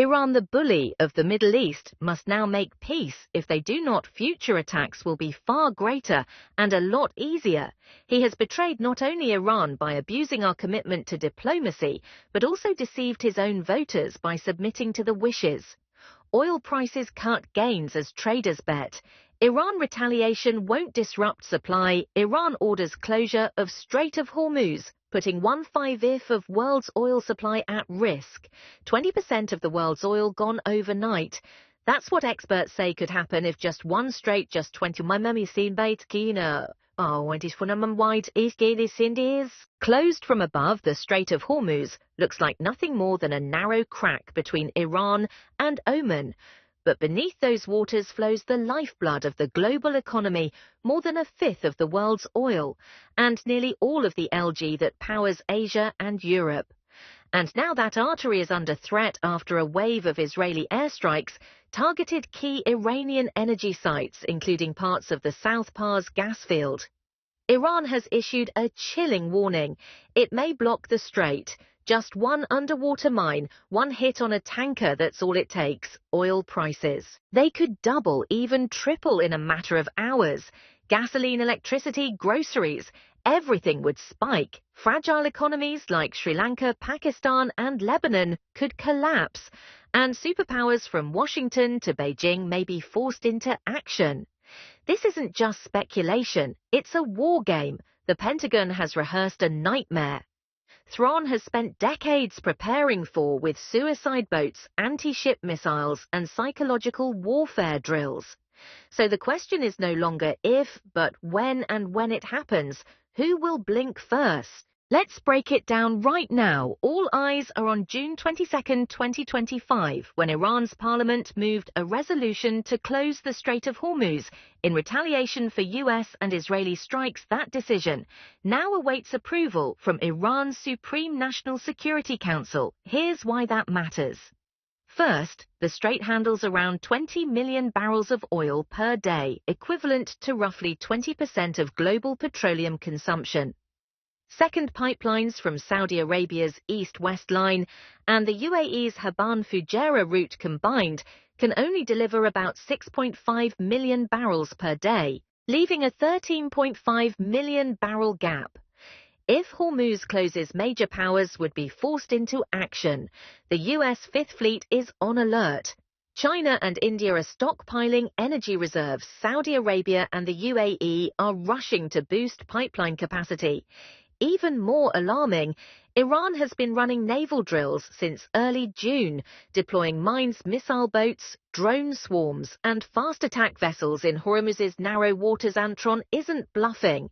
Iran, the bully of the Middle East, must now make peace. If they do not, future attacks will be far greater and a lot easier. He has betrayed not only Iran by abusing our commitment to diplomacy, but also deceived his own voters by submitting to the wishes. Oil prices cut gains as traders bet. Iran retaliation won't disrupt supply. Iran orders closure of Strait of Hormuz, putting 1/5 of world's oil supply at risk. 20% of the world's oil gone overnight. That's what experts say could happen if just one strait, just 20 closed from above. The Strait of Hormuz looks like nothing more than a narrow crack between Iran and Oman. But beneath those waters flows the lifeblood of the global economy, more than 1/5 of the world's oil, and nearly all of the LNG that powers Asia and Europe. And now that artery is under threat after a wave of Israeli airstrikes targeted key Iranian energy sites, including parts of the South Pars gas field. Iran has issued a chilling warning. It may block the strait. Just one underwater mine, one hit on a tanker, that's all it takes. Oil prices. They could double, even triple in a matter of hours. Gasoline, electricity, groceries, everything would spike. Fragile economies like Sri Lanka, Pakistan and Lebanon could collapse. And superpowers from Washington to Beijing may be forced into action. This isn't just speculation, it's a war game. The Pentagon has rehearsed a nightmare Tehran has spent decades preparing for, with suicide boats, anti-ship missiles and psychological warfare drills. So the question is no longer if, but when, and when it happens, who will blink first? Let's break it down right now. All eyes are on June 22, 2025, when Iran's parliament moved a resolution to close the Strait of Hormuz in retaliation for US and Israeli strikes. That decision now awaits approval from Iran's Supreme National Security Council. Here's why that matters. First, the strait handles around 20 million barrels of oil per day, equivalent to roughly 20% of global petroleum consumption. Second, pipelines from Saudi Arabia's east-west line and the UAE's Haban-Fujairah route combined can only deliver about 6.5 million barrels per day, leaving a 13.5 million barrel gap. If Hormuz closes, major powers would be forced into action. The US Fifth Fleet is on alert. China and India are stockpiling energy reserves. Saudi Arabia and the UAE are rushing to boost pipeline capacity. Even more alarming, Iran has been running naval drills since early June, deploying mines, missile boats, drone swarms, and fast attack vessels in Hormuz's narrow waters. Antron isn't bluffing.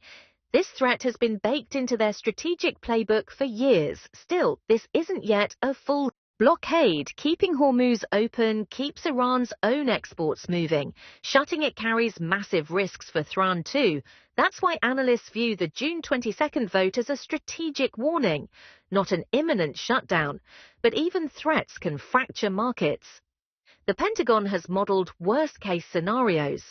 This threat has been baked into their strategic playbook for years. Still, this isn't yet a full blockade. Keeping Hormuz open keeps Iran's own exports moving. Shutting it carries massive risks for Tehran too. That's why analysts view the June 22 vote as a strategic warning, not an imminent shutdown. But even threats can fracture markets. The Pentagon has modeled worst-case scenarios.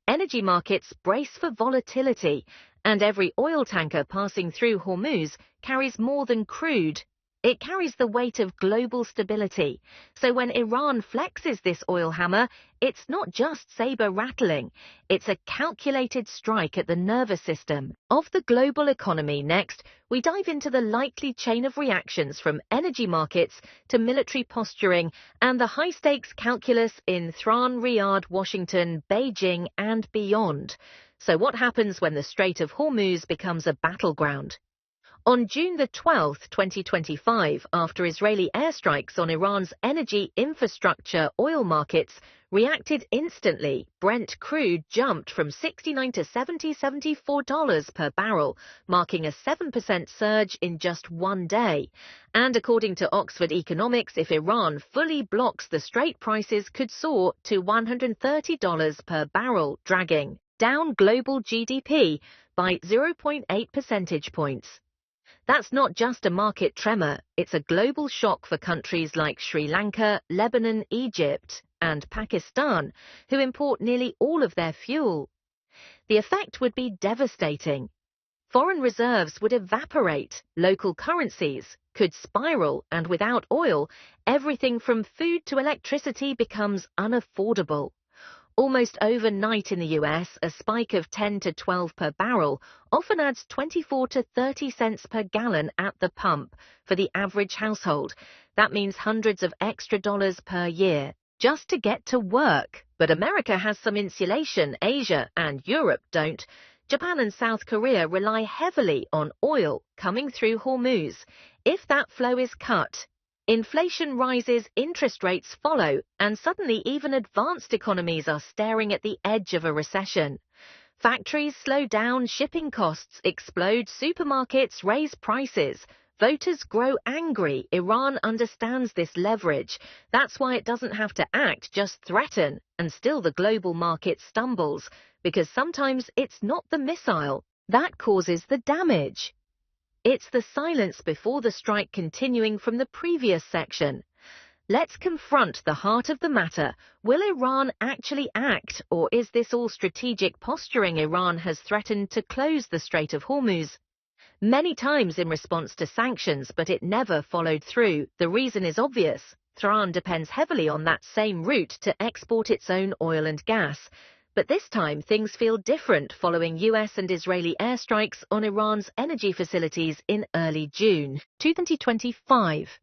Energy markets brace for volatility, and every oil tanker passing through Hormuz carries more than crude. It carries the weight of global stability. So when Iran flexes this oil hammer, it's not just saber-rattling. It's a calculated strike at the nervous system of the global economy. Next, we dive into the likely chain of reactions from energy markets to military posturing and the high-stakes calculus in Tehran, Riyadh, Washington, Beijing, and beyond. So what happens when the Strait of Hormuz becomes a battleground? On June 12, 2025, after Israeli airstrikes on Iran's energy infrastructure, oil markets reacted instantly. Brent crude jumped from $69 to $74 per barrel, marking a 7% surge in just one day. And according to Oxford Economics, if Iran fully blocks the strait, prices could soar to $130 per barrel, dragging down global GDP by 0.8 percentage points. That's not just a market tremor, it's a global shock for countries like Sri Lanka, Lebanon, Egypt, and Pakistan, who import nearly all of their fuel. The effect would be devastating. Foreign reserves would evaporate, local currencies could spiral, and without oil, everything from food to electricity becomes unaffordable. Almost overnight in the US, a spike of 10 to 12 per barrel often adds 24 to 30 cents per gallon at the pump for the average household. That means hundreds of extra dollars per year just to get to work. But America has some insulation, Asia and Europe don't. Japan and South Korea rely heavily on oil coming through Hormuz. If that flow is cut, inflation rises, interest rates follow, and suddenly even advanced economies are staring at the edge of a recession. Factories slow down, shipping costs explode, supermarkets raise prices. Voters grow angry. Iran understands this leverage. That's why it doesn't have to act, just threaten. And still the global market stumbles, because sometimes it's not the missile that causes the damage. It's the silence before the strike continuing from the previous section. Let's confront the heart of the matter. Will Iran actually act, or is this all strategic posturing? Iran has threatened to close the Strait of Hormuz many times in response to sanctions, but it never followed through. The reason is obvious. Tehran depends heavily on that same route to export its own oil and gas. But this time things feel different following US and Israeli airstrikes on Iran's energy facilities in early June 2025.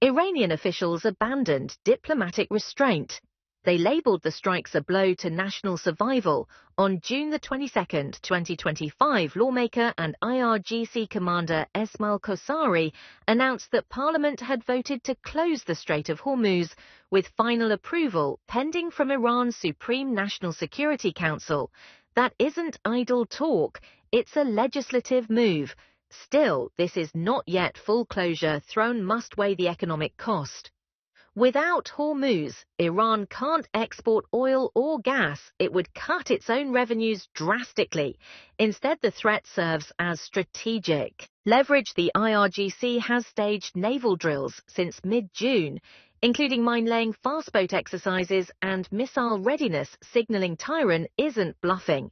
Iranian officials abandoned diplomatic restraint. They labeled the strikes a blow to national survival. On June 22, 2025, lawmaker and IRGC commander Esmail Kosari announced that Parliament had voted to close the Strait of Hormuz, with final approval pending from Iran's Supreme National Security Council. That isn't idle talk, it's a legislative move. Still, this is not yet full closure. Throne must weigh the economic cost. Without Hormuz, Iran can't export oil or gas. It would cut its own revenues drastically. Instead, the threat serves as strategic leverage. The IRGC has staged naval drills since mid-June, including mine-laying fastboat exercises and missile readiness, signaling Tehran isn't bluffing.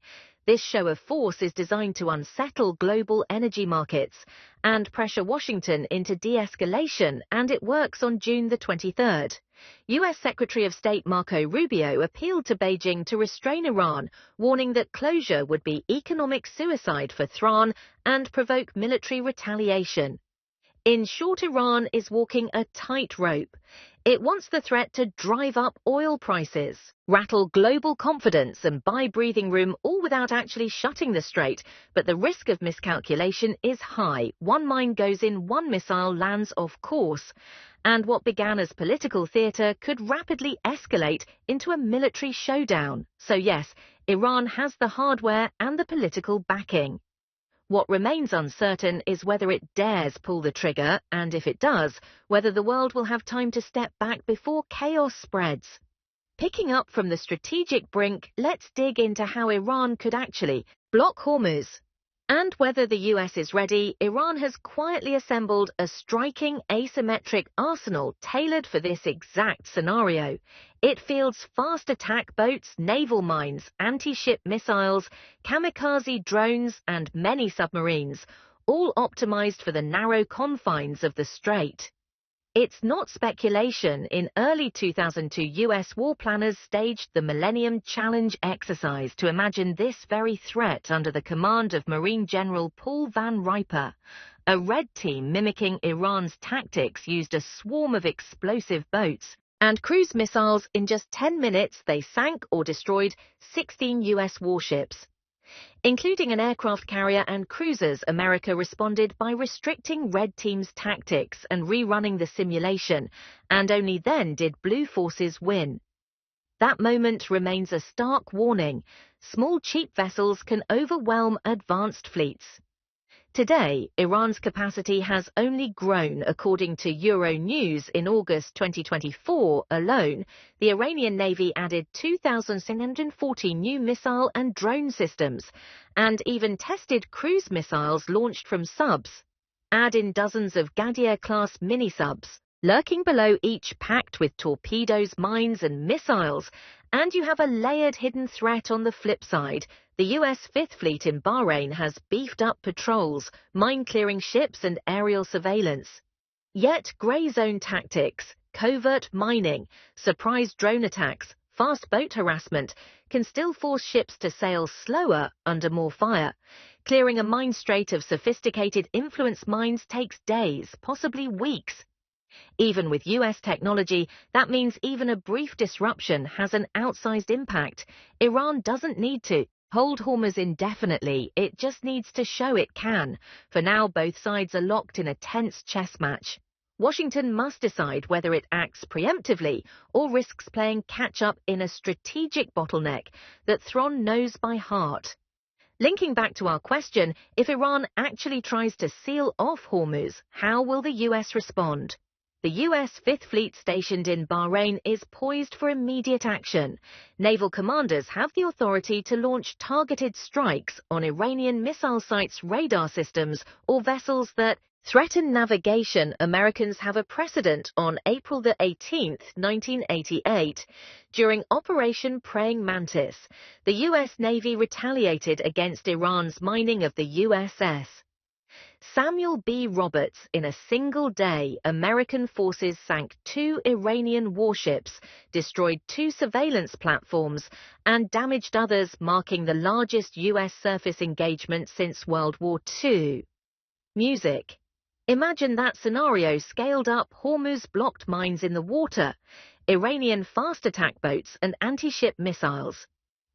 This show of force is designed to unsettle global energy markets and pressure Washington into de-escalation, and it works. On June 23rd. U.S. Secretary of State Marco Rubio appealed to Beijing to restrain Iran, warning that closure would be economic suicide for Tehran and provoke military retaliation. In short, Iran is walking a tightrope. It wants the threat to drive up oil prices, rattle global confidence, and buy breathing room, all without actually shutting the strait. But the risk of miscalculation is high. One mine goes in, one missile lands off course. And what began as political theatre could rapidly escalate into a military showdown. So yes, Iran has the hardware and the political backing. What remains uncertain is whether it dares pull the trigger, and if it does, whether the world will have time to step back before chaos spreads. Picking up from the strategic brink, let's dig into how Iran could actually block Hormuz. And whether the US is ready. Iran has quietly assembled a striking asymmetric arsenal tailored for this exact scenario. It fields fast attack boats, naval mines, anti-ship missiles, kamikaze drones, and many submarines, all optimized for the narrow confines of the strait. It's not speculation. In early 2002, US war planners staged the Millennium Challenge exercise to imagine this very threat under the command of Marine General Paul Van Riper. A red team mimicking Iran's tactics used a swarm of explosive boats and cruise missiles. In just 10 minutes, they sank or destroyed 16 US warships. Including an aircraft carrier and cruisers. America responded by restricting Red Team's tactics and rerunning the simulation, and only then did Blue forces win. That moment remains a stark warning. Small, cheap vessels can overwhelm advanced fleets. Today, Iran's capacity has only grown. According to Euronews, in August 2024 alone, the Iranian Navy added 2,740 new missile and drone systems, and even tested cruise missiles launched from subs. Add in dozens of Ghadir-class mini-subs, lurking below each, packed with torpedoes, mines, and missiles, and you have a layered hidden threat on the flip side. The US Fifth Fleet in Bahrain has beefed up patrols, mine-clearing ships, and aerial surveillance. Yet grey zone tactics, covert mining, surprise drone attacks, fast boat harassment can still force ships to sail slower under more fire. Clearing a mine strait of sophisticated influence mines takes days, possibly weeks. Even with US technology, that means even a brief disruption has an outsized impact. Iran doesn't need to hold Hormuz indefinitely, it just needs to show it can. For now, both sides are locked in a tense chess match. Washington must decide whether it acts preemptively or risks playing catch-up in a strategic bottleneck that Thron knows by heart. Linking back to our question, if Iran actually tries to seal off Hormuz, how will the US respond? The US Fifth Fleet stationed in Bahrain is poised for immediate action. Naval commanders have the authority to launch targeted strikes on Iranian missile sites' radar systems or vessels that threaten navigation. Americans have a precedent on April 18, 1988. During Operation Praying Mantis, the US Navy retaliated against Iran's mining of the USS Samuel B. Roberts. In a single day, American forces sank 2 Iranian warships, destroyed 2 surveillance platforms, and damaged others, marking the largest US surface engagement since World War II. Music. Imagine that scenario scaled up: Hormuz blocked mines in the water, Iranian fast attack boats and anti-ship missiles.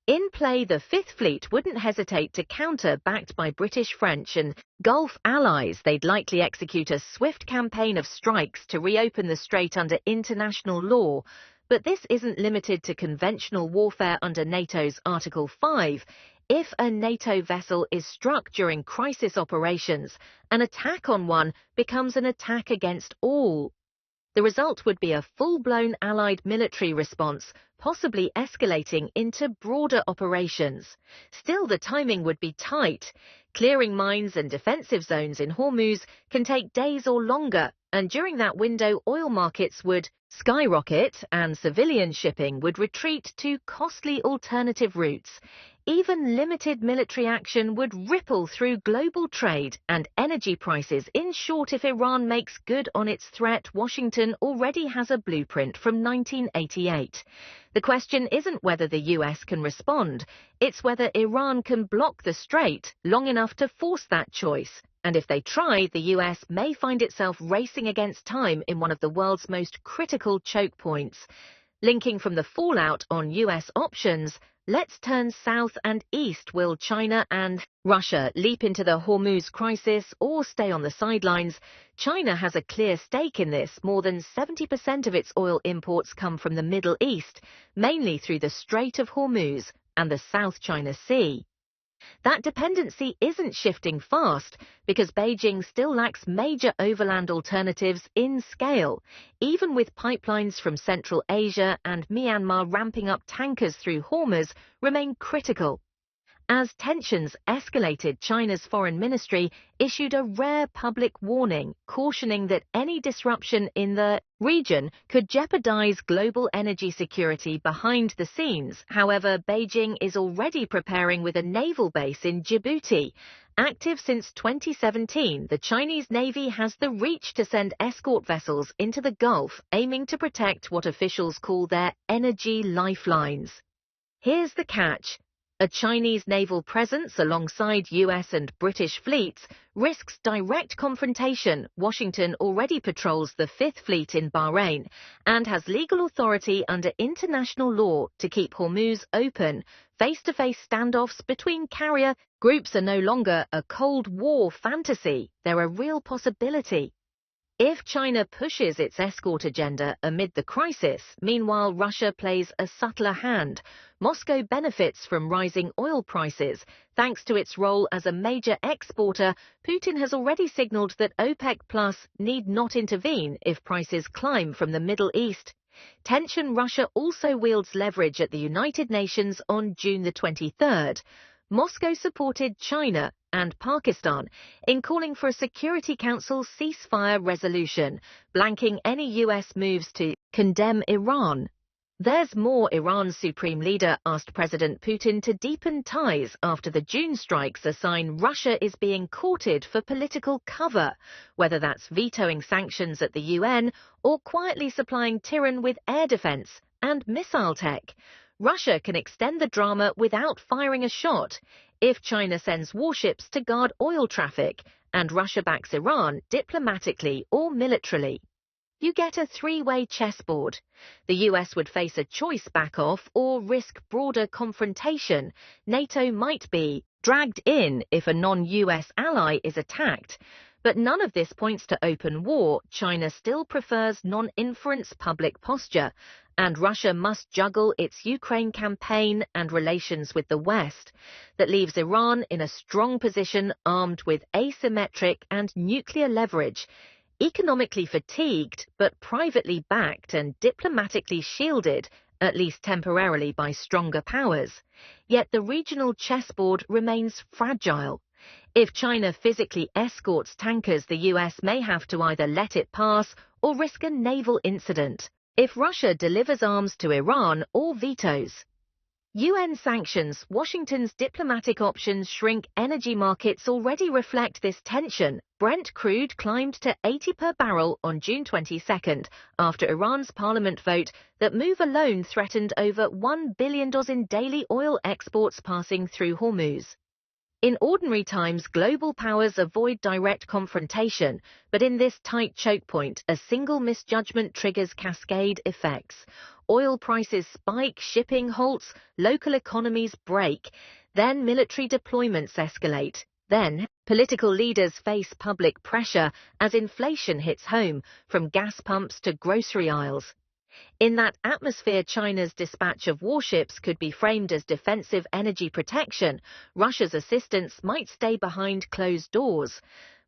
In play, the Fifth Fleet wouldn't hesitate to counter. Backed by British, French and Gulf allies, they'd likely execute a swift campaign of strikes to reopen the strait under international law. But this isn't limited to conventional warfare under NATO's Article 5. If a NATO vessel is struck during crisis operations, an attack on one becomes an attack against all. The result would be a full-blown Allied military response, possibly escalating into broader operations. Still, the timing would be tight. Clearing mines and defensive zones in Hormuz can take days or longer, and during that window, oil markets would skyrocket and civilian shipping would retreat to costly alternative routes. Even limited military action would ripple through global trade and energy prices. In short, if Iran makes good on its threat, Washington already has a blueprint from 1988. The question isn't whether the US can respond, it's whether Iran can block the strait long enough to force that choice. And if they try, the US may find itself racing against time in one of the world's most critical choke points. Linking from the fallout on US options, let's turn south and east. Will China and Russia leap into the Hormuz crisis or stay on the sidelines? China has a clear stake in this. More than 70% of its oil imports come from the Middle East, mainly through the Strait of Hormuz and the South China Sea. That dependency isn't shifting fast because Beijing still lacks major overland alternatives in scale. Even with pipelines from Central Asia and Myanmar ramping up, tankers through Hormuz remain critical. As tensions escalated, China's foreign ministry issued a rare public warning, cautioning that any disruption in the region could jeopardize global energy security behind the scenes. However, Beijing is already preparing with a naval base in Djibouti. Active since 2017, the Chinese Navy has the reach to send escort vessels into the Gulf, aiming to protect what officials call their energy lifelines. Here's the catch. A Chinese naval presence alongside US and British fleets risks direct confrontation. Washington already patrols the Fifth Fleet in Bahrain and has legal authority under international law to keep Hormuz open. Face-to-face standoffs between carrier groups are no longer a Cold War fantasy. They're a real possibility. If China pushes its escort agenda amid the crisis, meanwhile Russia plays a subtler hand. Moscow benefits from rising oil prices. Thanks to its role as a major exporter, Putin has already signaled that OPEC Plus need not intervene if prices climb from the Middle East. Tension. Russia also wields leverage at the United Nations. On June 23rd, Moscow supported China and Pakistan in calling for a Security Council ceasefire resolution, blanking any US moves to condemn Iran. There's more. Iran's supreme leader asked President Putin to deepen ties after the June strikes, a sign Russia is being courted for political cover, whether that's vetoing sanctions at the UN or quietly supplying Tehran with air defense and missile tech. Russia can extend the drama without firing a shot if China sends warships to guard oil traffic and Russia backs Iran diplomatically or militarily. You get a three-way chessboard. The US would face a choice: back off or risk broader confrontation. NATO might be dragged in if a non-US ally is attacked. But none of this points to open war. China still prefers non-inference public posture, and Russia must juggle its Ukraine campaign and relations with the West. That leaves Iran in a strong position, armed with asymmetric and nuclear leverage. Economically fatigued, but privately backed and diplomatically shielded, at least temporarily, by stronger powers. Yet the regional chessboard remains fragile. If China physically escorts tankers, the US may have to either let it pass or risk a naval incident. If Russia delivers arms to Iran or vetoes UN sanctions, Washington's diplomatic options shrink. Energy markets already reflect this tension. Brent crude climbed to 80 per barrel on June 22nd after Iran's parliament vote. That move alone threatened over $1 billion in daily oil exports passing through Hormuz. In ordinary times, global powers avoid direct confrontation, but in this tight choke point, a single misjudgment triggers cascade effects. Oil prices spike, shipping halts, local economies break, then military deployments escalate. Then, political leaders face public pressure as inflation hits home, from gas pumps to grocery aisles. In that atmosphere, China's dispatch of warships could be framed as defensive energy protection. Russia's assistance might stay behind closed doors.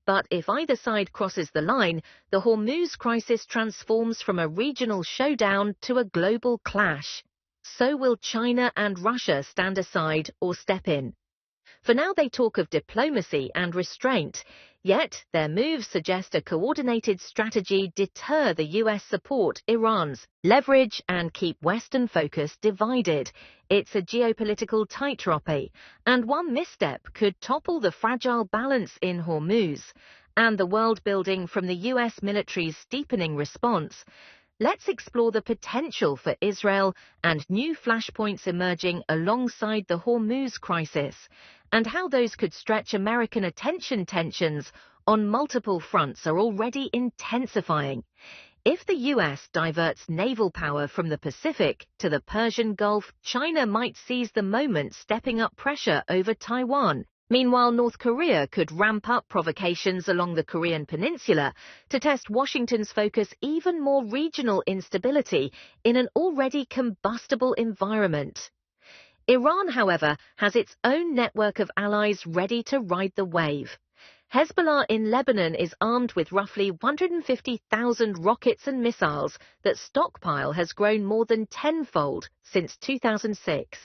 But if either side crosses the line, the Hormuz crisis transforms from a regional showdown to a global clash. So will China and Russia stand aside or step in? For now, they talk of diplomacy and restraint, yet their moves suggest a coordinated strategy: deter the US support Iran's leverage and keep Western focus divided. It's a geopolitical tightrope, and one misstep could topple the fragile balance in Hormuz and the world building from the US military's steepening response. Let's explore the potential for Israel and new flashpoints emerging alongside the Hormuz crisis, and how those could stretch American attention. Tensions on multiple fronts are already intensifying. If the US diverts naval power from the Pacific to the Persian Gulf, China might seize the moment, stepping up pressure over Taiwan. Meanwhile, North Korea could ramp up provocations along the Korean peninsula to test Washington's focus. Even more regional instability in an already combustible environment. Iran, however, has its own network of allies ready to ride the wave. Hezbollah in Lebanon is armed with roughly 150,000 rockets and missiles. That stockpile has grown more than tenfold since 2006.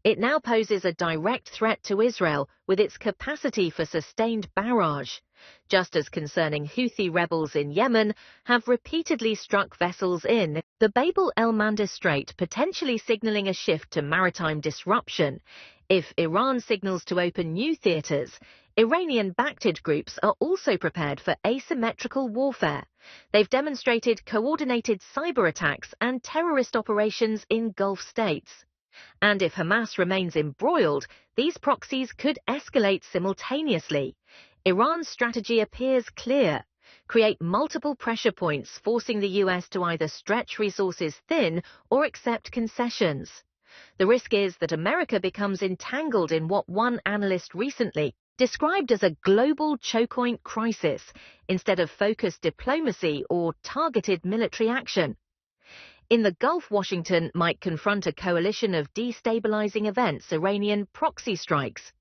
It now poses a direct threat to Israel with its capacity for sustained barrage. Just as concerning, Houthi rebels in Yemen have repeatedly struck vessels in the Bab el-Mandeb Strait, potentially signaling a shift to maritime disruption. If Iran signals to open new theaters, Iranian-backed groups are also prepared for asymmetrical warfare. They've demonstrated coordinated cyber attacks and terrorist operations in Gulf states. And if Hamas remains embroiled, these proxies could escalate simultaneously. Iran's strategy appears clear: create multiple pressure points, forcing the US to either stretch resources thin or accept concessions. The risk is that America becomes entangled in what one analyst recently described as a global chokepoint crisis, instead of focused diplomacy or targeted military action. In the Gulf, Washington might confront a coalition of destabilizing events: Iranian proxy strikes,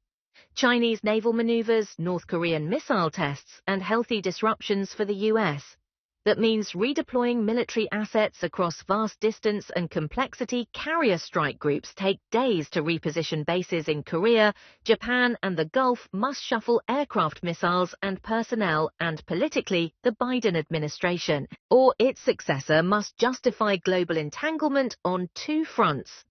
Chinese naval maneuvers, North Korean missile tests, and healthy disruptions for the US. That means redeploying military assets across vast distance and complexity. Carrier strike groups take days to reposition bases in Korea. Japan and the Gulf must shuffle aircraft, missiles and personnel, and politically, the Biden administration or its successor must justify global entanglement on two fronts.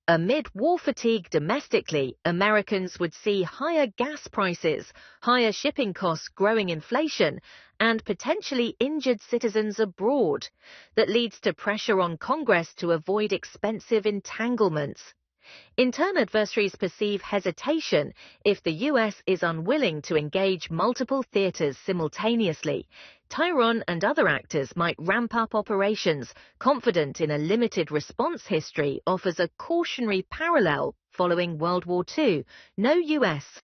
Amid war fatigue domestically, Americans would see higher gas prices, higher shipping costs, growing inflation, and potentially injured citizens abroad. That leads to pressure on Congress to avoid expensive entanglements. In turn, adversaries perceive hesitation if the US is unwilling to engage multiple theaters simultaneously. Tehran and other actors might ramp up operations, confident in a limited response. History offers a cautionary parallel following World War II. No US